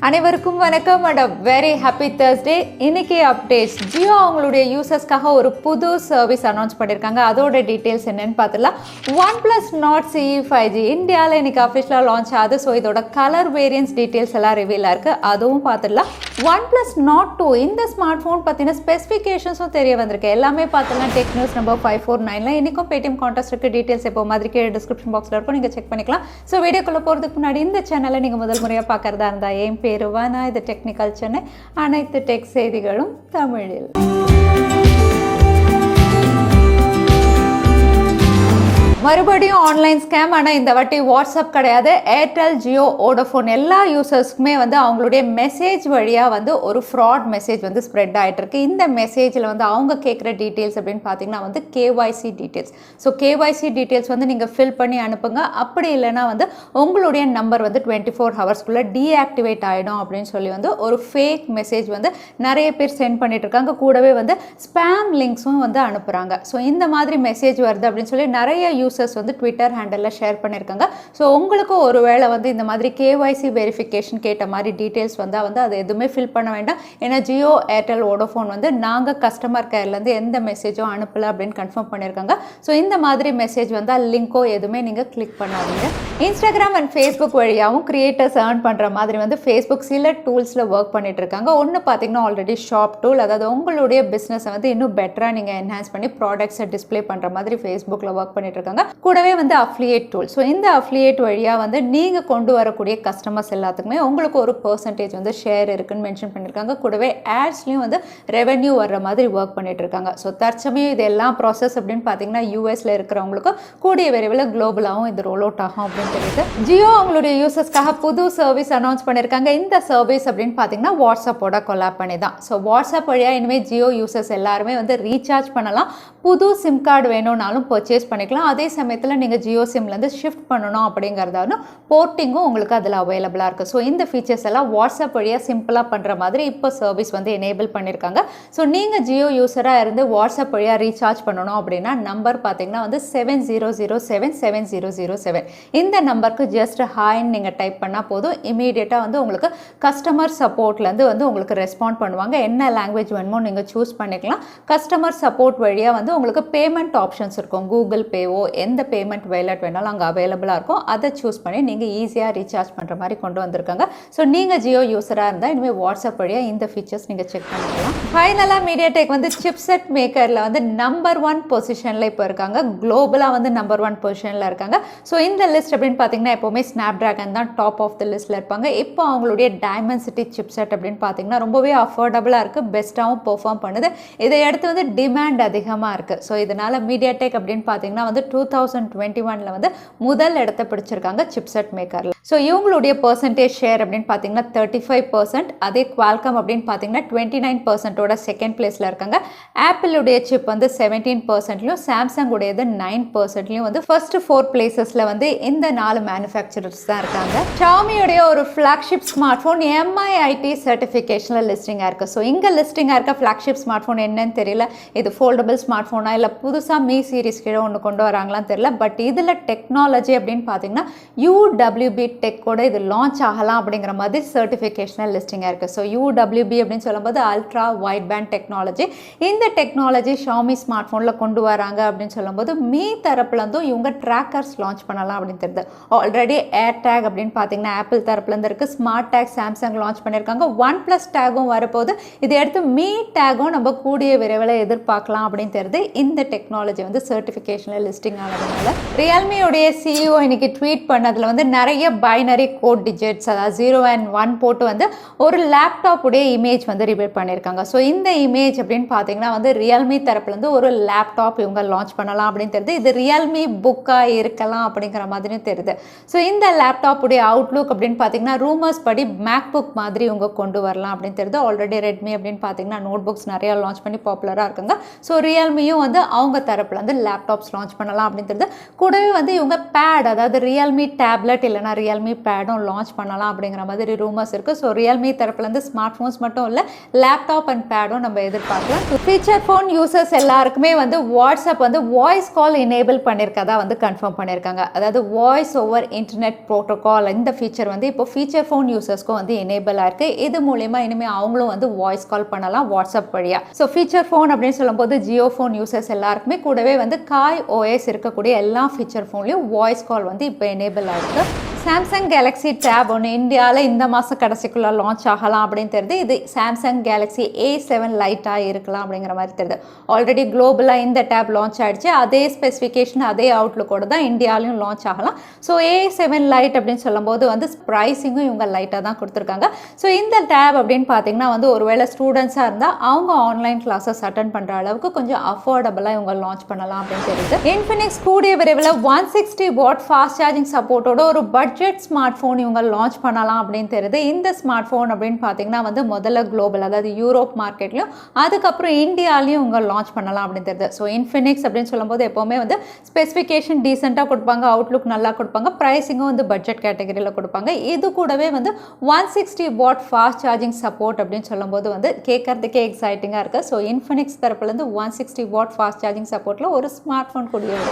அனைவருக்கும் வணக்கம் and very happy Thursday. இன்னைக்கு அப்டேட்ஸ் ஜியோ அவங்களுடைய யூசர்ஸ்க்காக ஒரு புது சர்வீஸ் அனௌன்ஸ் பண்ணியிருக்காங்க. அதோட டீட்டெயில்ஸ் என்னன்னு பார்த்துலாம். OnePlus Nord CE 5G இந்தியாவில் இன்னைக்கு அஃபிஷியலாக லான்ச் ஆகுது. ஸோ இதோட கலர் வேரியன்ஸ் டீட்டெயில்ஸ் எல்லாம் ரிவீல் ஆயிருக்கு. அதுவும் பார்த்துடலாம். OnePlus Nord 2 இந்த ஸ்மார்ட் ஃபோன் பற்றின ஸ்பெசிஃபிகேஷன்ஸும் தெரிய வந்திருக்கு. எல்லாமே பார்த்துலாம் டெக் நியூஸ் நம்பர் 549 இன்னைக்கும் பேடிஎம் கான்டெஸ்ட்டுக்கு டீட்டெயில்ஸ் எப்போ மாதிரி கீழே டிஸ்கிரிப்ஷன் பாக்ஸில் இருக்கும், நீங்கள் செக் பண்ணிக்கலாம். ஸோ வீடியோக்குள்ளே போகிறதுக்கு முன்னாடி இந்த சேனலை நீங்கள் முதல் முறையாக பார்க்குறதா இருந்தால் என் பேர் வானா, இது டெக்னிக்கல் சென்னை. அனைத்து டெக் செய்திகளும் தமிழில். மறுபடியும் ஆன்லைன் ஸ்கேம். ஆனால் இந்த வாட்டி வாட்ஸ்அப் கிடையாது. ஏர்டெல், ஜியோ, வோடஃபோன் எல்லா யூசர்ஸ்க்குமே அவங்களுடைய மெசேஜ் வழியாக ஒரு ஃப்ராட் மெசேஜ் ஸ்ப்ரெட் ஆகிட்டு இருக்கு. இந்த மெசேஜில் அவங்க கேட்குற டீட்டெயில்ஸ் அப்படின்னு பார்த்தீங்கன்னா KYC details. So KYC details நீங்கள் ஃபில் பண்ணி அனுப்புங்க. அப்படி இல்லைனா உங்களுடைய நம்பர் 24 ஹவர்ஸ்க்குள்ளே டீஆக்டிவேட் ஆகிடும் அப்படின்னு சொல்லி ஒரு ஃபேக் மெசேஜ் நிறைய பேர் சென்ட் பண்ணிட்டு இருக்காங்க. கூடவே ஸ்பேம் லிங்க்ஸும் அனுப்புகிறாங்க. ஸோ இந்த மாதிரி மெசேஜ் வருது அப்படின்னு சொல்லி நிறைய யூசர்ஸ் ட்விட்டர் ஹேண்டலில் ஷேர் பண்ணியிருக்காங்க. ஸோ உங்களுக்கும் ஒருவேளை இந்த மாதிரி கேஒய்சி வெரிஃபிகேஷன் கேட்ட மாதிரி டீட்டெயில்ஸ் வந்தால் அதை எதுவுமே ஃபில் பண்ண வேண்டாம். ஏன்னா ஜியோ, ஏர்டெல், வோடஃபோன் நாங்கள் கஸ்டமர் கேர்லேருந்து எந்த மெசேஜும் அனுப்பலை அப்படின்னு கன்ஃபார்ம் பண்ணியிருக்காங்க. ஸோ இந்த மாதிரி மெசேஜ் வந்தால் லிங்கோ எதுவுமே நீங்கள் கிளிக் பண்ணாதீங்க. இன்ஸ்டாகிராம் அண்ட் ஃபேஸ்புக் வழியாகவும் கிரியேட்டர்ஸ் ஏர்ன் பண்ணுற மாதிரி ஃபேஸ்புக் சில டூல்ஸில் ஒர்க் பண்ணிட்டு இருக்காங்க. ஒன்று பார்த்தீங்கன்னா ஆல்ரெடி ஷாப் டூல், அதாவது உங்களுடைய பிஸ்னஸை இன்னும் பெட்டராக நீங்கள் என்ஹான்ஸ் பண்ணி ப்ராடக்ட்ஸை டிஸ்பிளே பண்ணுற மாதிரி ஃபேஸ்புக்கில் ஒர்க் பண்ணிட்டு இருக்காங்க. கூடவே அஃபிலியேட் டூல். ஸோ இந்த அஃபிலியேட் வழியாக நீங்கள் கொண்டு வரக்கூடிய கஸ்டமர்ஸ் எல்லாத்துக்குமே உங்களுக்கு ஒரு பர்சன்டேஜ் ஷேர் இருக்குன்னு மென்ஷன் பண்ணியிருக்காங்க. கூடவே ஆட்ஸ்லையும் ரெவென்யூ வர்ற மாதிரி ஒர்க் பண்ணிட்டு இருக்காங்க. ஸோ தற்சமயம் இது எல்லாம் ப்ராசஸ் அப்படின்னு பார்த்தீங்கன்னா யூஎஸ்ல இருக்கிறவங்களுக்கு கூடிய விரைவில் குளோபலாகவும் இது ரோல் அவுட் ஆகும் அப்படின்னு தெரியுது. ஜியோ அவங்களுடைய யூசர்ஸ்க்காக புது சர்வீஸ் அனௌன்ஸ் பண்ணியிருக்காங்க. இந்த சர்வீஸ் அப்படின்னு பார்த்தீங்கன்னா வாட்ஸ்அப்போட கொலாப் பண்ணி தான். ஸோ வாட்ஸ்அப் வழியாக இனிமேல் ஜியோ யூசர்ஸ் எல்லாருமே ரீசார்ஜ் பண்ணலாம். புது சிம் கார்டு வேணும்னாலும் பர்ச்சேஸ் பண்ணிக்கலாம். அதே சமயத்தில் நீங்கள் ஜியோ சிம்லேருந்து ஷிஃப்ட் பண்ணணும் அப்படிங்கிறதாலும் போர்ட்டிங்கும் உங்களுக்கு அதில் அவைலபிளாக இருக்குது. ஸோ இந்த ஃபீச்சர்ஸ் எல்லாம் வாட்ஸ்அப் வழியாக சிம்பிளாக பண்ணுற மாதிரி இப்போ சர்வீஸ் எனேபிள் பண்ணியிருக்காங்க. ஸோ நீங்கள் ஜியோ யூஸராக இருந்து வாட்ஸ்அப் வழியாக ரீசார்ஜ் பண்ணணும் அப்படின்னா நம்பர் பார்த்தீங்கன்னா 70077007 இந்த நம்பருக்கு ஜஸ்ட் ஹாய்ன்னு நீங்கள் டைப் பண்ணால் போதும். இமீடியட்டாக உங்களுக்கு கஸ்டமர் சப்போர்ட்லேருந்து உங்களுக்கு ரெஸ்பாண்ட் பண்ணுவாங்க. என்ன லாங்குவேஜ் வேணுமோ நீங்கள் சூஸ் பண்ணிக்கலாம். கஸ்டமர் சப்போர்ட் வழியாக உங்களுக்கு பேமெண்ட் ஆப்ஷன்ஸ் இருக்கும். கூகுள் பேவோ எந்த பேமெண்ட் வேலட் வேணாலும் அங்கே அவைலபிளாக இருக்கும். அதை சூஸ் பண்ணி நீங்கள் ஈஸியாக ரீசார்ஜ் பண்ணுற மாதிரி கொண்டு வந்திருக்காங்க. ஸோ நீங்கள் ஜியோ யூஸராக இருந்தால் இனிமேல் வாட்ஸ்அப் வழியாக இந்த ஃபீச்சர்ஸ் நீங்கள் செக் பண்ணிக்கலாம். ஃபைனலாக மீடியாடெக் சிப்செட் மேக்கரில் நம்பர் 1 பொசிஷனில் இப்போ இருக்காங்க. குளோபலாக நம்பர் 1 பொசிஷனில் இருக்காங்க. ஸோ இந்த லிஸ்ட் அப்படின்னு பார்த்தீங்கன்னா எப்போவுமே ஸ்னாப் ட்ராகன் தான் டாப் ஆஃப் த லிஸ்ட்டில் இருப்பாங்க. இப்போ அவங்களுடைய டைமென்சிட்டி சிப்செட் அப்படின்னு பார்த்தீங்கன்னா ரொம்பவே அஃபோர்டபுளாக இருக்குது, பெஸ்ட்டாகவும் பெர்ஃபார்ம் பண்ணுது. இதை அடுத்து டிமாண்ட் அதிகமாக இருக்குது. ஸோ இதனால் மீடியாடெக் அப்படின்னு பார்த்தீங்கன்னா 2021 முதல் இடத்தை பிடிச்சிருக்காங்க சிப்செட் மேக்கரில். ஸோ இவங்களுடைய பர்சன்டேஜ் ஷேர் அப்படின்னு பார்த்தீங்கன்னா 35%. அதே குவால்காம் அப்படின்னு பார்த்தீங்கன்னா 29% செகண்ட் பிளேஸில் இருக்காங்க. ஆப்பிளுடைய சிப் 17%லையும் சாம்சங் உடையது 9%லையும் ஃபர்ஸ்ட் 4 பிளேசஸில் இந்த 4 மேனுஃபேக்சரர்ஸ் தான் இருக்காங்க. ஷாமியுடைய ஒரு ஃப்ளாக்ஷிப் ஸ்மார்ட் ஃபோன் MIIT சர்டிஃபிகேஷனில் லிஸ்டிங்காக இருக்குது. ஸோ இங்கே லிஸ்டிங்காக இருக்க ஃப்ளாக்ஷிப் ஸ்மார்ட் ஃபோன் என்னன்னு தெரியல. இது ஃபோல்டபுள் ஸ்மார்ட் ஃபோனா இல்லை புதுசாக மீ சீரிஸ் கீழே ஒன்று கொண்டு வராங்களான்னு தெரியல. பட் இதில் டெக்னாலஜி அப்படின்னு பார்த்தீங்கன்னா UWB டெக்கோட இது லான்ச் ஆகலாம் அப்படிங்கிற மாதிரி சர்டிஃபிகேஷனல் லிஸ்டிங்காக இருக்குது. ஸோ UWB அப்படின்னு சொல்லும்போது அல்ட்ரா வைட் பேண்ட் டெக்னாலஜி. இந்த டெக்னாலஜி ஷாமி ஸ்மார்ட் ஃபோனில் கொண்டு வராங்க அப்படின்னு சொல்லும்போது மீ தரப்புலேருந்தும் இவங்க ட்ராக்கர்ஸ் லான்ச் பண்ணலாம் அப்படின்னு தெரியுது. ஆல்ரெடி ஏர் டேக் அப்படின்னு பார்த்தீங்கன்னா ஆப்பிள் தரப்புலேருந்து இருக்குது. ஸ்மார்ட் டேக் சாம்சங் லான்ச் பண்ணியிருக்காங்க. OnePlus டேகும் வரப்போது. இதை அடுத்து மீ டேகும் நம்ம கூடிய விரைவில் எதிர்பார்க்கலாம் அப்படின்னு தெரியுது. இந்த டெக்னாலஜி சர்டிஃபிகேஷனில் லிஸ்டிங் ஆனதுனால ரியல்மியோடைய CEO இன்னைக்கு ட்வீட் பண்ணதில் நிறைய பைனரி கோட் டிஜிட்ஸ், அதாவது 0 and 1 போட்டு ஒரு லேப்டாப் உடைய இமேஜ் ரிவீல் பண்ணியிருக்காங்க. ஸோ இந்த இமேஜ் அப்படின்னு பார்த்தீங்கன்னா ரியல்மி தரப்புலேருந்து ஒரு லேப்டாப் இவங்க லான்ச் பண்ணலாம் அப்படின்னு தெரியுது. இது ரியல்மி புக்காக இருக்கலாம் அப்படிங்கிற மாதிரியும் தெரியுது. ஸோ இந்த லேப்டாப் உடைய அவுட்லுக் அப்படின்னு பார்த்தீங்கன்னா ரூமர்ஸ் படி மேக் புக் மாதிரி இவங்க கொண்டு வரலாம் அப்படின்னு தெரியுது. ஆல்ரெடி ரெட்மி அப்படின்னு பார்த்தீங்கன்னா நோட் புக்ஸ் நிறைய லான்ச் பண்ணி பாப்புலராக இருக்காங்க. ஸோ ரியல்மியும் அவங்க தரப்புலேருந்து லேப்டாப்ஸ் லான்ச் பண்ணலாம் அப்படின்னு தெரியுது. கூடவே இவங்க பேட், அதாவது ரியல்மி டேப்லெட் இல்லைனா ரியல்மி ரியல்மி பேடும் லான்ச் பண்ணலாம் அப்படிங்கிற மாதிரி ரூமர்ஸ் இருக்குது. ஸோ ரியல்மி தரப்புலேருந்து ஸ்மார்ட் ஃபோன்ஸ் மட்டும் இல்லை, லேப்டாப் அண்ட் பேடும் நம்ம எதிர்பார்க்கலாம். ஃபீச்சர் ஃபோன் யூசர்ஸ் எல்லாருக்குமே வந்து வாட்ஸ்அப் வந்து வாய்ஸ் கால் எனேபிள் பண்ணியிருக்கதா வந்து கன்ஃபார்ம் பண்ணியிருக்காங்க. அதாவது வாய்ஸ் ஓவர் இன்டர்நெட் ப்ரோட்டோகால் இந்த ஃபீச்சர் வந்து இப்போ ஃபீச்சர் ஃபோன் யூசர்ஸ்க்கும் வந்து எனேபிள் ஆயிருக்கு. இது மூலமா இனிமேல் அவங்களும் வந்து வாய்ஸ் கால் பண்ணலாம் வாட்ஸ்அப் வழியா. ஸோ ஃபீச்சர் ஃபோன் அப்படின்னு சொல்லும்போது ஜியோ ஃபோன் யூசர்ஸ் எல்லாருக்குமே கூடவே வந்து காய் ஓஎஸ் இருக்கக்கூடிய எல்லா ஃபீச்சர் ஃபோன்லையும் வாய்ஸ் கால் வந்து இப்போ எனேபிள் ஆயிருக்கு. சாம்சங் கேலக்ஸி டேப் ஒன்று இந்தியாவில் இந்த மாதம் கடைசிக்குள்ளே லான்ச் ஆகலாம் அப்படின்னு தெரியுது. இது சாம்சங் கேலக்ஸி A7 லைட்டாக இருக்கலாம் அப்படிங்கிற மாதிரி தெரியுது. ஆல்ரெடி குளோபலாக இந்த டேப் லான்ச் ஆகிடுச்சு. அதே ஸ்பெசிஃபிகேஷன் அதே அவுட்லுக்கோடு தான் இந்தியாவிலையும் லான்ச் ஆகலாம். ஸோ A7 லைட் அப்படின்னு சொல்லும்போது வந்து ப்ரைஸிங்கும் இவங்க லைட்டாக தான் கொடுத்துருக்காங்க. ஸோ இந்த டேப் அப்படின்னு பார்த்தீங்கன்னா வந்து ஒருவேளை ஸ்டூடெண்ட்ஸாக இருந்தால் அவங்க ஆன்லைன் கிளாஸஸ் அட்டன் பண்ணுற அளவுக்கு கொஞ்சம் அஃபோர்டபுளாக இவங்க லான்ச் பண்ணலாம் அப்படின்னு தெரியுது. இன்ஃபினிக்ஸ் கூடிய விரைவில் 160 வாட் ஃபாஸ்ட் சார்ஜிங் சப்போர்ட்டோட ஒரு பட்ஜெட் ஸ்மார்ட் ஃபோன் இவங்க லான்ச் பண்ணலாம் அப்படின்னு தெரியுது. இந்த ஸ்மார்ட் ஃபோன் அப்படின்னு பார்த்தீங்கன்னா வந்து முதல்ல குளோபல், அதாவது யூரோப் மார்க்கெட்லையும் அதுக்கப்புறம் இந்தியாலையும் இவங்க லான்ச் பண்ணலாம் அப்படின்னு தெரியுது. ஸோ இன்ஃபினிக்ஸ் அப்படின்னு சொல்லும்போது எப்போவுமே வந்து ஸ்பெசிஃபிகேஷன் டீசெண்டாக கொடுப்பாங்க, அவுட்லுக் நல்லா கொடுப்பாங்க, ப்ரைஸிங்கும் வந்து பட்ஜெட் கேட்டகரியில் கொடுப்பாங்க. இது கூடவே வந்து 160 வாட் ஃபாஸ்ட் சார்ஜிங் சப்போர்ட் அப்படின்னு சொல்லும்போது வந்து கேட்கறதுக்கே எக்ஸைட்டிங்காக இருக்குது. ஸோ இன்ஃபினிக்ஸ் தரப்புலேருந்து 160 வாட் ஃபாஸ்ட் சார்ஜிங் சப்போர்ட்டில் ஒரு ஸ்மார்ட் ஃபோன் கூடிய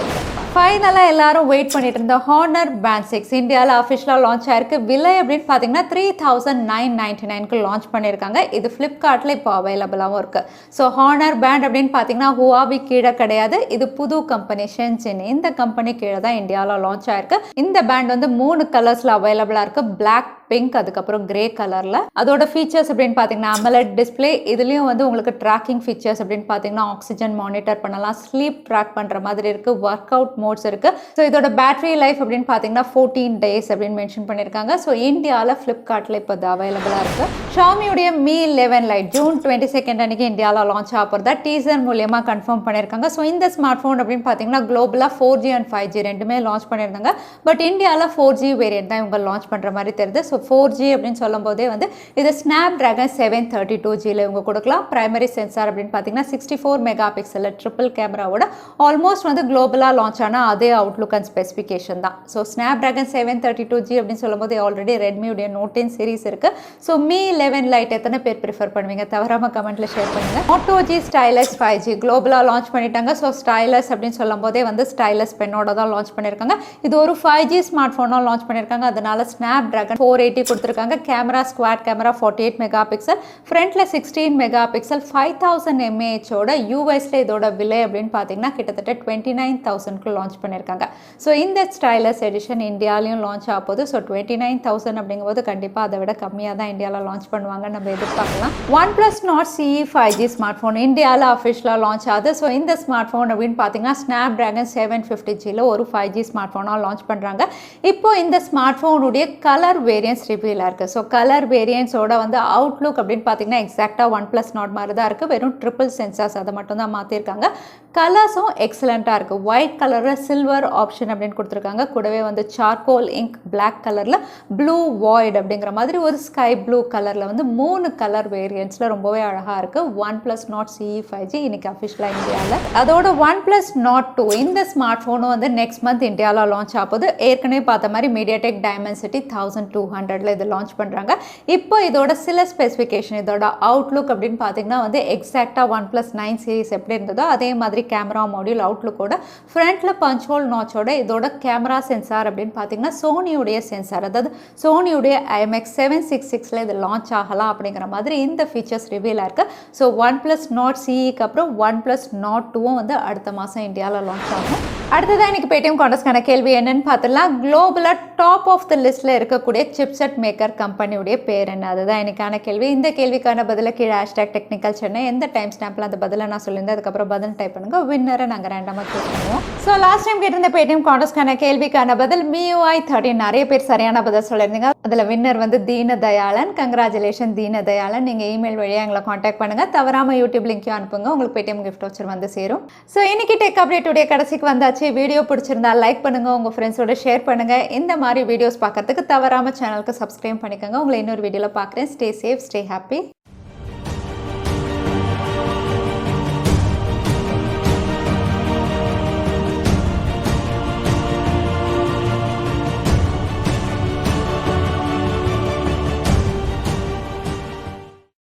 ஃபைனலாக எல்லாரும் வெயிட் பண்ணிட்டு இருந்த ஹானர் பேண்ட் 6 இந்தியாவில் அஃபிஷியலாக லான்ச் ஆயிருக்கு. விலை அப்படின்னு பார்த்தீங்கன்னா 3999க்கு லான்ச் பண்ணியிருக்காங்க. இது ஃப்ளிப்கார்ட்டில் இப்போ அவைலபிளாகவும் இருக்குது. ஸோ ஹானர் பேண்ட் அப்படின்னு பார்த்தீங்கன்னா ஹுவாவி கீழே கிடையாது, இது புது கம்பெனி ஷென்சன், இந்த கம்பெனி கீழே தான் இந்தியாவில் லான்ச் ஆயிருக்கு. இந்த பேண்ட் வந்து 3 கலர்ஸில் அவைலபிளாக இருக்குது, பிளாக், பிங்க், அதுக்கப்புறம் கிரே கலரில். அதோட ஃபீச்சர்ஸ் அப்படின்னு பார்த்தீங்கன்னா AMOLED டிஸ்பிளே, இதுலேயும் வந்து உங்களுக்கு ட்ராக்கிங் ஃபீச்சர்ஸ் அப்படின்னு பார்த்தீங்கன்னா ஆக்சிஜன் மானிட்டர் பண்ணலாம், ஸ்லீப் ட்ராக் பண்ணுற மாதிரி இருக்குது, ஒர்க் அவுட் மோட்ஸ் இருக்குது. ஸோ இதோட பேட்டரி லைஃப் அப்படின்னு பார்த்தீங்கன்னா 14 days அப்படின்னு மென்ஷன் பண்ணியிருக்காங்க. ஸோ இந்தியாவில் ஃப்ளிப்கார்ட்டில் இப்போ இது அவைலபிளாக இருக்குது. ஷாமியுடைய Mi 11 லைட் ஜூன் 22 அன்னைக்கு இந்தியாவில் லான்ச் ஆக போகிறதா டீசர் மூலியமா கன்ஃபார்ம் பண்ணியிருக்காங்க. ஸோ இந்த ஸ்மார்ட் ஃபோன் அப்படின்னு பார்த்தீங்கன்னா குளோபலாக 4G அண்ட் 5G ரெண்டுமே லான்ச் பண்ணியிருந்தாங்க. பட் இந்தியாவில் 4G வேரியன்ட் தான் இவங்க லான்ச் பண்ணுற மாதிரி தெரியுது. ஸோ 4G அப்படின்னு சொல்லும் போதே வந்து இது Snapdragon 732Gல இவங்க கொடுக்கலாம். பிரைமரி சென்சார் அப்படின்னு பார்த்தீங்கன்னா 64 மெகா பிக்சல் ட்ரிபிள் கேமராவோட ஆல்மோஸ்ட் வந்து குளோபலாக லான்ச் ஆனால் அதே அவுட்லுக் அண்ட் ஸ்பெசிஃபிகேஷன் தான். ஸோ Snapdragon 732G அப்படின்னு சொல்லும் போது ஆல்ரெடி ரெட்மியுடைய Note 10 சீரிஸ் இருக்குது. ஸோ Mi 11 லைட் எத்தனை பேர் ப்ரிஃபர் பண்ணுவீங்க? தவறாம கமெண்ட்ல ஷேர் பண்ணுங்க. Moto G Stylus 5G குளோபலாக லான்ச் பண்ணிட்டாங்க. ஸோ Stylus அப்படின்னு சொல்லும் போதே வந்து Stylus பென்னோட தான் லான்ச் பண்ணியிருக்காங்க. இது ஒரு 5G ஸ்மார்ட் ஃபோனாக லான்ச் பண்ணியிருக்காங்க. அதனால Snapdragon 480 கொடுத்துருக்காங்க. Camera squad camera 48 mega pixel, ஃப்ரண்ட்ல 16 மெகா பிக்சல், 5000 mAhோட யூஎஸ்ல இதோட விலை அப்படின்னு பார்த்தீங்கன்னா கிட்டத்தட்ட 29,000க்கு லான்ச் பண்ணியிருக்காங்க. ஸோ இந்த Stylus எடிஷன் இந்தியாலையும் லான்ச் ஆக போகுது. ஸோ 29,000 அப்படிங்கும்போது கண்டிப்பாக அதை விட கம்மியாக தான் இந்தியாவில் லான்ச் பண்ணுவாங்க நம்ம எதிர்பார்க்கலாம். OnePlus Nord CE 5G smart phone இந்தியாவில் அஃபிஷியலாக லான்ச் ஆகுது. ஸோ இந்த ஸ்மார்ட் ஃபோன் அப்படின்னு பார்த்தீங்கன்னா Snapdragon 750Gல ஒரு 5G ஸ்மார்ட் ஃபோனாக லான்ச் பண்ணுறாங்க. இப்போ இந்த ஸ்மார்ட் ஃபோனுடைய கலர் வேரியன்ஸ் ரிவீலாக இருக்குது. ஸோ கலர் வேரியன்ஸோட வந்து அவுட்லுக் அப்படின்னு பார்த்தீங்கன்னா எக்ஸாக்டாக OnePlus Nord மாதிரி தான் இருக்குது. வெறும் ட்ரிபிள் சென்சார்ஸ் அதை மட்டும் தான் மாற்றிருக்காங்க. கலர்ஸும் எக்ஸலண்ட்டாக இருக்குது. ஒயிட் கலரில் சில்வர் ஆப்ஷன் அப்படின்னு கொடுத்துருக்காங்க. கூடவே வந்து சார்கோல் இங்க் பிளாக் கலரில், ப்ளூ வாய்ட் அப்படிங்கிற மாதிரி ஒரு ஸ்கை ப்ளூ கலரில் வந்து 3 கலர் வேரியன்ட்ஸில் ரொம்பவே அழகாக இருக்குது. OnePlus Nord CE 5G இன்னைக்கு அஃபிஷியலாக இந்தியாவில். அதோட OnePlus Nord 2 இந்த ஸ்மார்ட் ஃபோனும் வந்து நெக்ஸ்ட் மந்த் இந்தியாவில் லான்ச் ஆகுது. ஏற்கனவே பார்த்த மாதிரி Mediatek Dimensity 1200ல இது லான்ச் பண்ணுறாங்க. இப்போ இதோட சில ஸ்பெசிஃபிகேஷன், இதோட அவுட்லுக் அப்படின்னு பார்த்தீங்கன்னா வந்து எக்ஸாக்டாக OnePlus 9 சீரிஸ் எப்படி இருந்ததோ அதே மாதிரி கேமரா மாடியூல் அவுட்லுக்கோட ஃப்ரண்ட்டில் பஞ்ச் ஹோல் நாச்சோட இதோட கேமரா சென்சார் அப்படின்னு பார்த்தீங்கன்னா சோனியுடைய சென்சார், அதாவது சோனியுடைய IMX 766ல இது லான்ச் ஆகலாம் அப்படிங்கிற மாதிரி இந்த ஃபீச்சர்ஸ் ரிவீலாக இருக்குது. ஸோ OnePlus Nord CEக்கு அப்புறம் OnePlus Nord 2வும் வந்து அடுத்த மாதம் இந்தியாவில் லான்ச் ஆகும். அடுத்ததான் இன்னைக்கு பேடிஎம் கான்டெஸ்ட்கான கேள்வி என்னன்னு பார்த்துலாம். குளோபலாக டாப் ஆஃப் த லிஸ்ட்டில் இருக்கக்கூடிய சிப்செட் மேக்கர் கம்பெனியுடைய பேர் என்ன? அதுதான் இன்னைக்கான கேள்வி. இந்த கேள்விக்கான பதில கீழே #technicalchennai எந்த டைம் ஸ்டாம்பில் அந்த பதிலை நான் சொல்லியிருந்தேன் அதுக்கப்புறம் பதில் டைப் பண்ணுங்க. வின்னரை நாங்கள் ரேண்டமாக சூஸ் பண்ணுவோம். ஸோ லாஸ்ட் டைம் கேட்டிருந்த பேடிஎம் கான்டெஸ்ட்கான கேள்விக்கான பதில் MIUI 13. நிறைய பேர் சரியான பதில் சொல்லியிருந்தீங்க. அதில் வின்னர் வந்து தீனதயாளன். கங்க்ராச்சுலேஷன் தீனதயாளன். நீங்கள் இமெயில் வழியாக எங்களை காண்டாக்ட் பண்ணுங்கள். தவறாமல் யூடியூப் லிங்க்கையும் அனுப்புங்க. உங்களுக்கு பேடிஎம் கிஃப்ட் வச்சர் வந்து சேரும். ஸோ இன்னைக்கு டெக் அப்டேட்டுடைய கடைசிக்கு வந்தாச்சு. வீடியோ பிடிச்சிருந்தா லைக் பண்ணுங்க, உங்க ஃப்ரெண்ட்ஸோட ஷேர் பண்ணுங்க. இந்த மாதிரி வீடியோஸ் பார்க்கறதுக்கு தவறாம சேனலுக்கு சப்ஸ்கிரைப் பண்ணிக்கோங்க. உங்களை இன்னொரு வீடியோல பார்க்குறேன். Stay safe, stay happy.